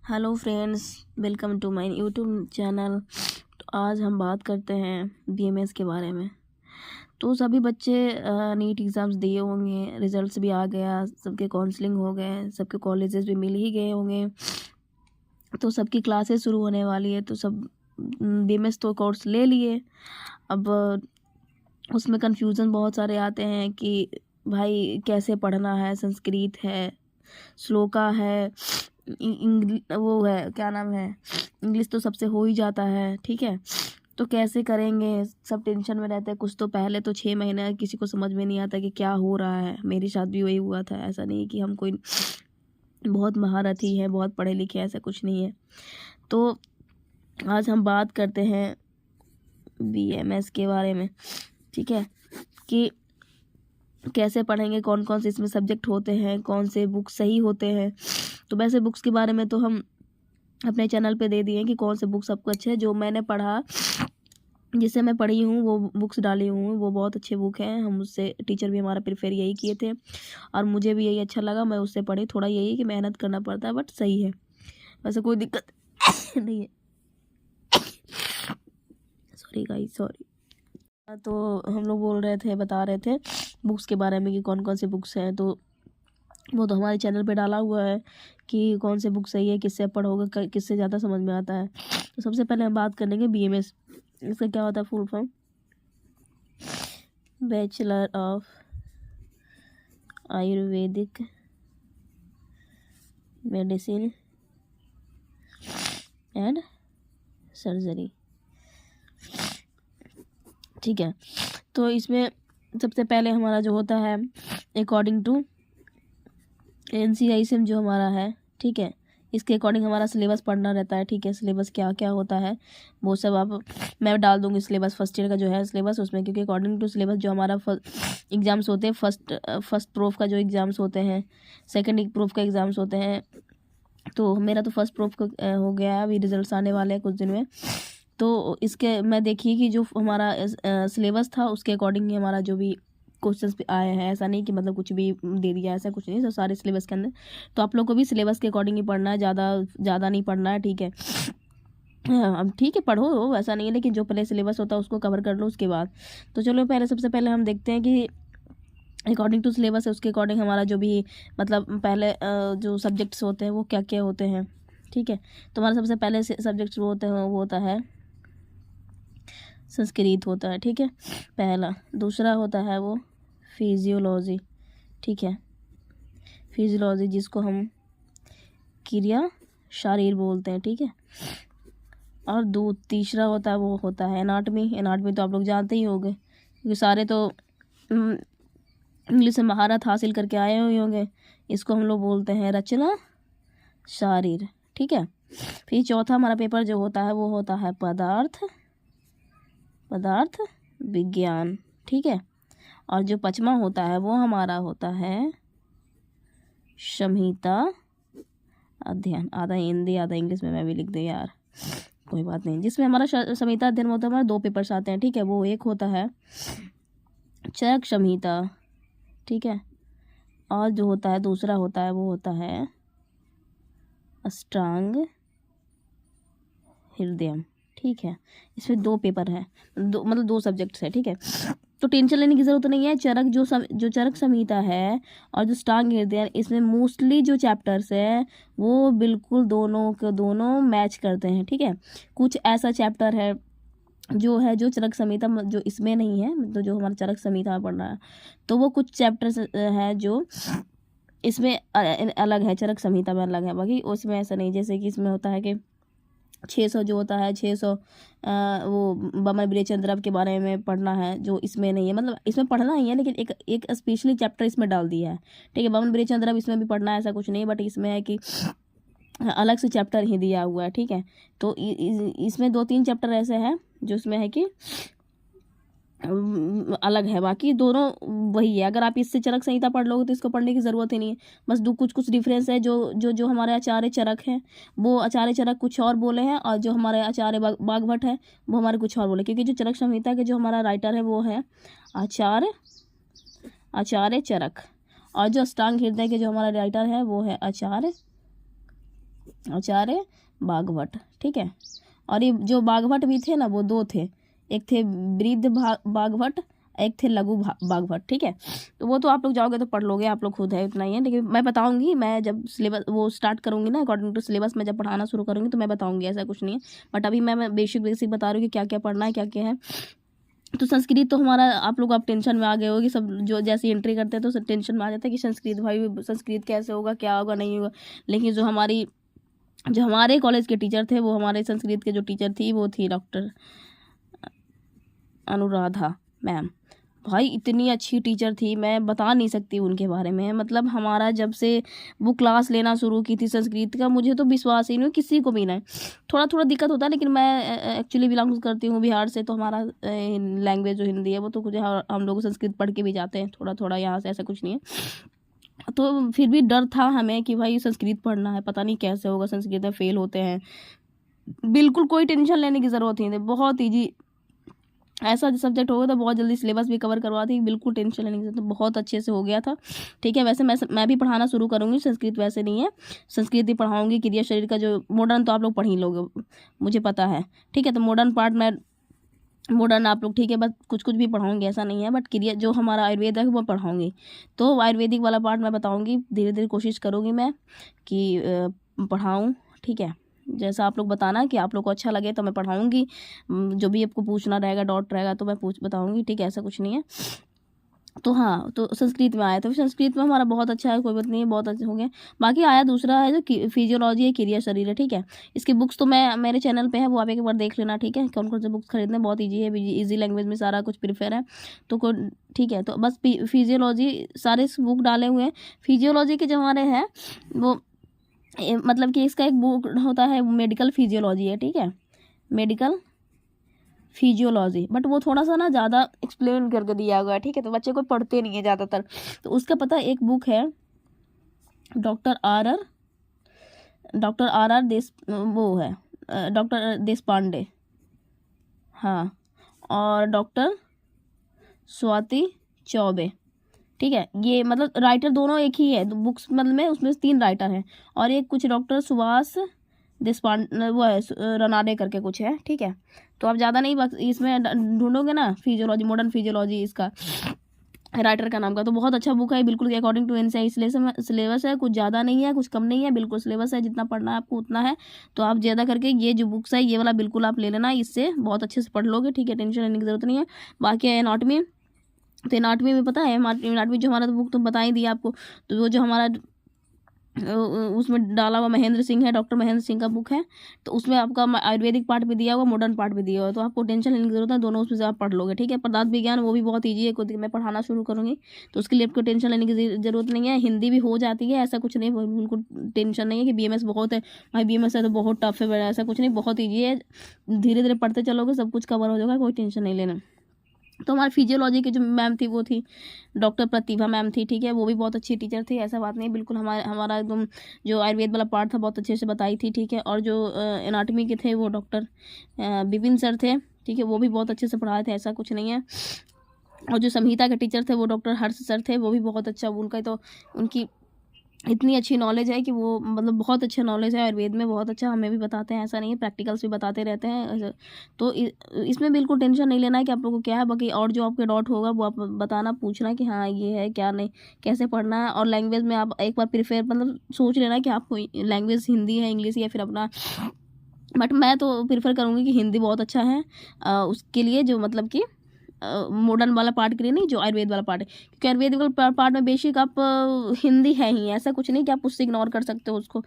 Hello friends, welcome to my YouTube channel. तो आज हम बात करते हैं बीएमएस के बारे में। तो सभी बच्चे नीट एग्ज़ाम्स दिए होंगे, रिजल्ट्स भी आ गया, सबके काउंसलिंग हो गए, सबके कॉलेजेस भी मिल ही गए होंगे, तो सबकी क्लासेस शुरू होने वाली है। तो सब बीएमएस तो कोर्स ले लिए। अब उसमें कन्फ्यूज़न बहुत सारे आते हैं कि भाई कैसे पढ़ना है, संस्कृत है, श्लोका है, वो है क्या नाम है, इंग्लिश तो सबसे हो ही जाता है, ठीक है। तो कैसे करेंगे, सब टेंशन में रहते हैं। कुछ तो पहले तो 6 महीने किसी को समझ में नहीं आता कि क्या हो रहा है। मेरे साथ भी वही हुआ था। ऐसा नहीं कि हम कोई बहुत महारथी हैं, बहुत पढ़े लिखे, ऐसा कुछ नहीं है। तो आज हम बात करते हैं बीएमएस के बारे में, ठीक है, कि कैसे पढ़ेंगे, कौन कौन से इसमें सब्जेक्ट होते हैं, कौन से बुक सही होते हैं। तो वैसे बुक्स के बारे में तो हम अपने चैनल पे दे दिए कि कौन से बुक्स सबको अच्छे हैं। जो मैंने पढ़ा, जिससे मैं पढ़ी हूँ, वो बुक्स डाली हूँ, वो बहुत अच्छे बुक हैं। हम उससे टीचर भी हमारा प्रेफर यही किए थे और मुझे भी यही अच्छा लगा, मैं उससे पढ़ी। थोड़ा यही कि मेहनत करना पड़ता है, बट सही है, वैसे कोई दिक्कत नहीं है। Sorry guys, sorry. तो हम लोग बता रहे थे बुक्स के बारे में कि कौन कौन से बुक्स हैं। तो वो तो हमारे चैनल पे डाला हुआ है कि कौन से बुक सही है, किससे पढ़ोगे, किससे ज़्यादा समझ में आता है। तो सबसे पहले हम बात करेंगे बीएमएस। इसका क्या होता है full form? Bachelor of Ayurvedic medicine and surgery, ठीक है। तो इसमें सबसे पहले हमारा जो होता है, अकॉर्डिंग टू NCISM जो हमारा है, ठीक है, इसके अकॉर्डिंग हमारा सिलेबस पढ़ना रहता है, ठीक है। सिलेबस क्या क्या होता है वो सब आप मैं डाल दूँगी। सिलेबस फर्स्ट ईयर का जो है सिलेबस, उसमें, क्योंकि अकॉर्डिंग टू सिलेबस जो हमारा एग्ज़ाम्स होते हैं, फर्स्ट प्रूफ का जो एग्ज़ाम्स होते हैं, सेकंड प्रूफ का एग्ज़ाम्स होते हैं। तो मेरा तो फर्स्ट प्रूफ का हो गया है, अभी रिजल्ट्स आने वाले हैं कुछ दिन में। तो इसके मैं देखिए कि जो हमारा सिलेबस था उसके अकॉर्डिंग ही हमारा जो भी क्वेश्चंस भी आए हैं। ऐसा नहीं कि मतलब कुछ भी दे दिया, ऐसा कुछ नहीं। तो सारे सिलेबस के अंदर तो आप लोग को भी सिलेबस के अकॉर्डिंग ही पढ़ना है, ज़्यादा नहीं पढ़ना है, ठीक है। अब ठीक है, पढ़ो, ऐसा नहीं है, लेकिन जो पहले सिलेबस होता है उसको कवर कर लो उसके बाद। तो चलो सबसे पहले हम देखते हैं कि अकॉर्डिंग टू सिलेबस है, उसके अकॉर्डिंग हमारा जो भी मतलब पहले जो सब्जेक्ट्स होते हैं वो क्या क्या होते हैं, ठीक है। तो हमारा सबसे पहले सब्जेक्ट्स वो होते हैं, वो होता है संस्कृत होता है, ठीक है, पहला। दूसरा होता है वो फिजियोलॉजी, ठीक है, फिजियोलॉजी जिसको हम क्रिया शरीर बोलते हैं, ठीक है। और तीसरा होता है वो होता है एनाटमी। एनाटमी तो आप लोग जानते ही होंगे, क्योंकि सारे तो इंग्लिश में महारत हासिल करके आए हुए होंगे। इसको हम लोग बोलते हैं रचना शरीर, ठीक है। फिर चौथा हमारा पेपर जो होता है वो होता है पदार्थ विज्ञान, ठीक है। और जो पांचवा होता है वो हमारा होता है संहिता अध्ययन। आधा हिंदी आधा इंग्लिश में मैं भी लिख दे यार, कोई बात नहीं। जिसमें हमारा संहिता अध्ययन होता है, हमारे 2 पेपर्स आते हैं, ठीक है। वो एक होता है चरक संहिता, ठीक है, और जो होता है दूसरा होता है वो होता है अष्टांग हृदयम, ठीक है। इसमें 2 पेपर है, मतलब 2 सब्जेक्ट्स है, ठीक है। तो टेंशन लेने की ज़रूरत नहीं है। चरक जो चरक संहिता है और जो अष्टांग हृदय, इसमें मोस्टली जो चैप्टर्स है वो बिल्कुल दोनों के दोनों मैच करते हैं, ठीक है। कुछ ऐसा चैप्टर है जो चरक संहिता जो इसमें नहीं है, तो जो हमारा चरक संहिता पढ़ना है, तो वो कुछ चैप्टर्स है जो इसमें अलग है, चरक संहिता में अलग है। बाकी उसमें ऐसा नहीं, जैसे कि इसमें होता है कि 600 जो होता है 600 वो बमन विरेचंद्रम के बारे में पढ़ना है, जो इसमें नहीं है। मतलब इसमें पढ़ना ही है, लेकिन एक स्पेशली चैप्टर इसमें डाल दिया है, ठीक है। बमन विरेचंद्रम इसमें भी पढ़ना है, ऐसा कुछ नहीं, बट इसमें है कि अलग से चैप्टर ही दिया हुआ है, ठीक है। तो इसमें 2-3 चैप्टर ऐसे हैं जो इसमें है कि अलग है, बाकी दोनों वही है। अगर आप इससे चरक संहिता पढ़ लोगे तो इसको पढ़ने की ज़रूरत ही नहीं है। बस कुछ डिफरेंस है। जो हमारे आचार्य चरक हैं, वो आचार्य चरक कुछ और बोले हैं, और जो हमारे आचार्य बागभट्ट है वो हमारे कुछ और बोले, क्योंकि जो चरक संहिता के जो हमारा राइटर है वो है आचार्य चरक, और जो अष्टांग हृदय के जो हमारा राइटर है वो है आचार्य आचार्य बागभट्ट, ठीक है। और ये जो बागभट्ट भी थे ना वो दो थे, एक थे वृद्ध बागभट्ट, एक थे लघु बागभट्ट, ठीक है। तो वो तो आप लोग जाओगे तो पढ़ लोगे, आप लोग खुद है, इतना ही है। लेकिन मैं बताऊंगी, मैं जब सिलेबस वो स्टार्ट करूंगी ना, अकॉर्डिंग टू सिलेबस में जब पढ़ाना शुरू करूंगी तो मैं बताऊंगी, ऐसा कुछ नहीं है। बट अभी मैं बेसिक बता रही हूँ कि क्या क्या पढ़ना है, क्या क्या है। तो संस्कृत तो हमारा, आप लोग आप टेंशन में आ गए होगी सब, जो जैसे एंट्री करते हैं तो सब टेंशन में आ जाता है कि संस्कृत, भाई संस्कृत कैसे होगा, क्या होगा, नहीं होगा। लेकिन जो हमारे कॉलेज के टीचर थे, वो हमारे संस्कृत के जो टीचर थी वो थी डॉक्टर अनुराधा मैम। भाई इतनी अच्छी टीचर थी, मैं बता नहीं सकती उनके बारे में। मतलब हमारा जब से वो क्लास लेना शुरू की थी संस्कृत का, मुझे तो विश्वास ही नहीं किसी को भी नहीं। थोड़ा थोड़ा दिक्कत होता है, लेकिन मैं एक्चुअली बिलोंग करती हूँ बिहार से, तो हमारा लैंग्वेज जो हिंदी है वो तो कुछ हम लोग संस्कृत पढ़ के भी जाते हैं थोड़ा थोड़ा यहाँ से, ऐसा कुछ नहीं है। तो फिर भी डर था हमें कि भाई संस्कृत पढ़ना है, पता नहीं कैसे होगा, संस्कृत में फेल होते हैं। बिल्कुल कोई टेंशन लेने की ज़रूरत नहीं थी, बहुत ईजी ऐसा सब्जेक्ट हो गया था, बहुत जल्दी सिलेबस भी कवर करवा थी, बिल्कुल टेंशन लेने की जरूरत, तो बहुत अच्छे से हो गया था, ठीक है। वैसे मैं भी पढ़ाना शुरू करूँगी संस्कृत, वैसे नहीं है, संस्कृत ही पढ़ाऊँगी। क्रिया शरीर का जो मॉडर्न तो आप लोग पढ़ ही लोगे, मुझे पता है, ठीक है। तो मॉडर्न आप लोग, ठीक है, बस कुछ कुछ भी पढ़ाऊँगी, ऐसा नहीं है। बट क्रिया जो हमारा आयुर्वेद है वो पढ़ाऊँगी, तो आयुर्वेदिक वाला पार्ट मैं बताऊँगी, धीरे धीरे कोशिश करूँगी मैं कि पढ़ाऊँ, ठीक है। जैसा आप लोग बताना कि आप लोग को अच्छा लगे तो मैं पढ़ाऊँगी, जो भी आपको पूछना रहेगा, डाउट रहेगा तो मैं बताऊँगी, ठीक है, ऐसा कुछ नहीं है। तो हाँ, तो संस्कृत में आया, तो संस्कृत में हमारा बहुत अच्छा है, कोई बात नहीं है, बहुत अच्छे हो गए। बाकी आया दूसरा है जो फिजियोलॉजी है, क्रिया शरीर है, ठीक है। इसकी बुक्स तो मैं मेरे चैनल पे है, वो आप एक बार देख लेना, ठीक है। कौन कौन से बुक्स खरीदने, बहुत ईजी है, ईजी लैंग्वेज में सारा कुछ प्रिफेयर है, तो ठीक है। तो बस फिजियोलॉजी सारे बुक डाले हुए हैं। फिजियोलॉजी के जो हमारे हैं वो मतलब कि इसका एक बुक होता है मेडिकल फिजियोलॉजी है, ठीक है, मेडिकल फिजियोलॉजी, बट वो थोड़ा सा ना ज़्यादा एक्सप्लेन करके दिया हुआ है, ठीक है। तो बच्चे कोई पढ़ते नहीं है ज़्यादातर। तो उसका पता एक बुक है डॉक्टर आर आर देश, वो है डॉक्टर देश पांडे, हाँ, और डॉक्टर स्वाति चौबे, ठीक है। ये मतलब राइटर दोनों एक ही है, बुक्स मतलब में उसमें 3 राइटर हैं, और एक कुछ डॉक्टर सुभाष देशपांडे वो है, रनाडे करके कुछ है, ठीक है। तो आप ज़्यादा नहीं इसमें ढूंढोगे ना, फिजियोलॉजी, मॉडर्न फिजियोलॉजी, इसका राइटर का नाम का, तो बहुत अच्छा बुक है, बिल्कुल अकॉर्डिंग टू एनसीईआरटी सिलेबस है, कुछ ज़्यादा नहीं है, कुछ कम नहीं है, बिल्कुल सिलेबस है, जितना पढ़ना है आपको उतना है। तो आप ज़्यादा करके ये जो बुक्स है ये वाला बिल्कुल आप ले लेना, इससे बहुत अच्छे से पढ़ लोगे, ठीक है, टेंशन लेने की जरूरत नहीं है। बाकी है एनाटॉमी, तो एनाटॉमी में पता है, एनाटॉमी जो हमारा तो बुक तो बता ही दिया आपको, तो वो जो हमारा उसमें डाला हुआ महेंद्र सिंह है, डॉक्टर महेंद्र सिंह का बुक है, तो उसमें आपका आयुर्वेदिक पार्ट भी दिया हुआ, मॉडर्न पार्ट भी दिया हुआ है, तो आपको टेंशन लेने की जरूरत है, दोनों उसमें से आप पढ़ लोगे, ठीक है। पदार्थ विज्ञान वो भी बहुत ईजी है, मैं पढ़ाना शुरू करूँगी, तो उसके लिए आपको टेंशन लेने की जरूरत नहीं है। हिंदी भी हो जाती है, ऐसा कुछ नहीं, बिल्कुल टेंशन नहीं है कि बीएमएस बहुत है, भाई बीएमएस है तो बहुत टफ है, ऐसा कुछ नहीं, बहुत ईजी है, धीरे धीरे पढ़ते चलोगे सब कुछ कवर हो जाएगा, कोई टेंशन नहीं लेना। तो हमारी फिजियोलॉजी की जो मैम थी वो थी डॉक्टर प्रतिभा मैम थी, ठीक है, वो भी बहुत अच्छी टीचर थी, ऐसा बात नहीं, बिल्कुल हमारा एकदम जो आयुर्वेद वाला पार्ट था बहुत अच्छे से बताई थी, ठीक है। और जो एनाटॉमी के थे वो डॉक्टर विपिन सर थे, ठीक है, वो भी बहुत अच्छे से पढ़ाए थे, ऐसा कुछ नहीं है। और जो संहिता के टीचर थे वो डॉक्टर हर्ष सर थे, वो भी बहुत अच्छा, उनका तो उनकी इतनी अच्छी नॉलेज है कि वो मतलब बहुत अच्छा नॉलेज है आयुर्वेद में, बहुत अच्छा, हमें भी बताते हैं, ऐसा नहीं है, प्रैक्टिकल्स भी बताते रहते हैं। तो इसमें बिल्कुल टेंशन नहीं लेना है कि आप लोगों को क्या है। बाकी और जो आपके डाउट होगा वो आप बताना, पूछना कि हाँ ये है क्या, नहीं कैसे पढ़ना है। और लैंग्वेज में आप एक बार प्रिफेयर मतलब सोच लेना कि आपको लैंग्वेज हिंदी है, इंग्लिश या फिर अपना, बट मैं तो प्रेफर करूँगी कि हिंदी बहुत अच्छा है उसके लिए, जो मतलब कि मॉडर्न वाला पार्ट के लिए नहीं, जो आयुर्वेद वाला पार्ट है, क्योंकि आयुर्वेद वाला पार्ट में बेसिक आप हिंदी है ही, ऐसा कुछ नहीं कि आप उससे इग्नोर कर सकते हो उसको।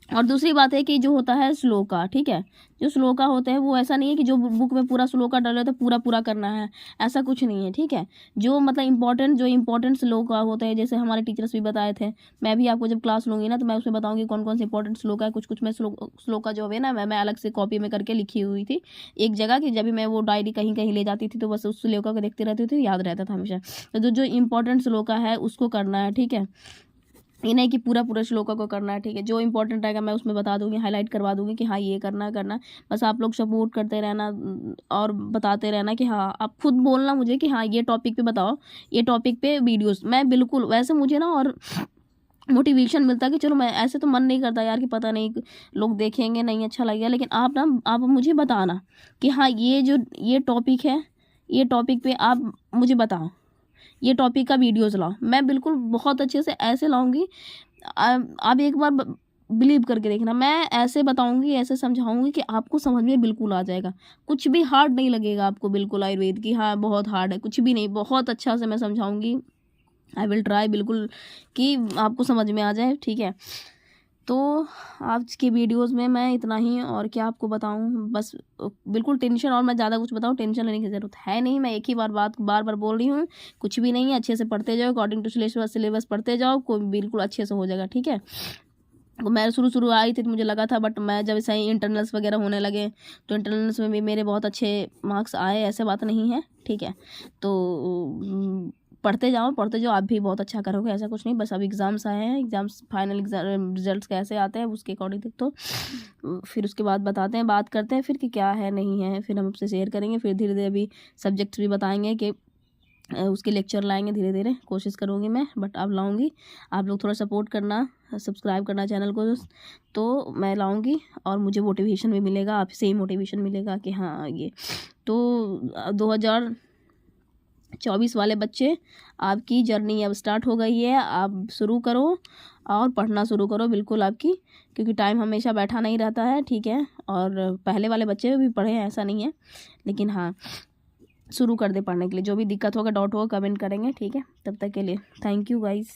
और दूसरी बात है कि जो होता है श्लोका, ठीक है, जो श्लोका होते हैं वो ऐसा नहीं है कि जो बुक में पूरा श्लोका डाले तो पूरा पूरा करना है, ऐसा कुछ नहीं है, ठीक है। जो मतलब इंपॉर्टेंट श्लोका होते हैं, जैसे हमारे टीचर्स भी बताए थे, मैं भी आपको जब क्लास लूँगी ना तो मैं उसमें बताऊँगी कौन कौन से इंपॉर्टेंट श्लोका है। कुछ में श्लोका जो है ना मैं अलग से कॉपी में करके लिखी हुई थी एक जगह की, जब भी मैं वो डायरी कहीं कहीं ले जाती थी तो बस उस श्लोका को देखती रहती थी, याद रहता था हमेशा। तो जो इंपॉर्टेंट श्लोका है उसको करना है, ठीक है, ये नहीं कि पूरा श्लोका को करना है, ठीक है। जो इंपॉर्टेंट रहेगा मैं उसमें बता दूंगी, हाईलाइट करवा दूंगी कि हाँ ये करना। बस आप लोग सपोर्ट करते रहना और बताते रहना कि हाँ, आप खुद बोलना मुझे कि हाँ ये टॉपिक पे बताओ, ये टॉपिक पे वीडियोस, मैं बिल्कुल वैसे मुझे ना, और मोटिवेशन मिलता है कि चलो, मैं ऐसे तो मन नहीं करता यार कि पता नहीं लोग देखेंगे नहीं अच्छा लगेगा, लेकिन आप मुझे बताना कि हाँ ये टॉपिक है, ये टॉपिक पे आप मुझे बताओ, ये टॉपिक का वीडियोज़ लाओ, मैं बिल्कुल बहुत अच्छे से ऐसे लाऊंगी। आप एक बार बिलीव करके देखना, मैं ऐसे बताऊंगी, ऐसे समझाऊंगी कि आपको समझ में बिल्कुल आ जाएगा, कुछ भी हार्ड नहीं लगेगा आपको बिल्कुल आयुर्वेद की हाँ बहुत हार्ड है, कुछ भी नहीं, बहुत अच्छा से मैं समझाऊंगी। आई विल ट्राई बिल्कुल कि आपको समझ में आ जाए, ठीक है। तो आज की वीडियोस में मैं इतना ही, और क्या आपको बताऊं, बस बिल्कुल टेंशन, और मैं ज़्यादा कुछ बताऊं टेंशन लेने की ज़रूरत है नहीं, मैं एक ही बार बार बार बोल रही हूँ, कुछ भी नहीं है, अच्छे से पढ़ते जाओ, अकॉर्डिंग टू सिलेबस पढ़ते जाओ, कोई बिल्कुल अच्छे से हो जाएगा, ठीक है। मैं शुरू आई थी तो मुझे लगा था, बट मैं जब सही इंटरनल्स वगैरह होने लगे तो इंटरनल्स में भी मेरे बहुत अच्छे मार्क्स आए, ऐसे बात नहीं है, ठीक है। तो पढ़ते जाओ, आप भी बहुत अच्छा करोगे, ऐसा कुछ नहीं, बस अब एग्ज़ाम्स आए हैं, एग्ज़ाम्स फाइनल एग्जाम रिजल्ट्स कैसे आते हैं उसके अकॉर्डिंग तक तो फिर उसके बाद बताते हैं, बात करते हैं फिर कि क्या है नहीं है, फिर हम आपसे शेयर करेंगे, फिर धीरे धीरे अभी सब्जेक्ट्स भी बताएंगे कि उसके लेक्चर लाएंगे, धीरे धीरे कोशिश करूँगी मैं, बट अब लाऊंगी, आप लोग थोड़ा सपोर्ट करना, सब्सक्राइब करना चैनल को, तो मैं लाऊंगी और मुझे मोटिवेशन भी मिलेगा, आपसे ही मोटिवेशन मिलेगा कि हाँ ये तो 2024 वाले बच्चे, आपकी जर्नी अब स्टार्ट हो गई है, आप शुरू करो और पढ़ना शुरू करो बिल्कुल आपकी, क्योंकि टाइम हमेशा बैठा नहीं रहता है, ठीक है। और पहले वाले बच्चे भी पढ़े हैं ऐसा नहीं है, लेकिन हाँ शुरू कर दे पढ़ने के लिए, जो भी दिक्कत होगा डाउट होगा कमेंट करेंगे, ठीक है। तब तक के लिए थैंक यू गाइस।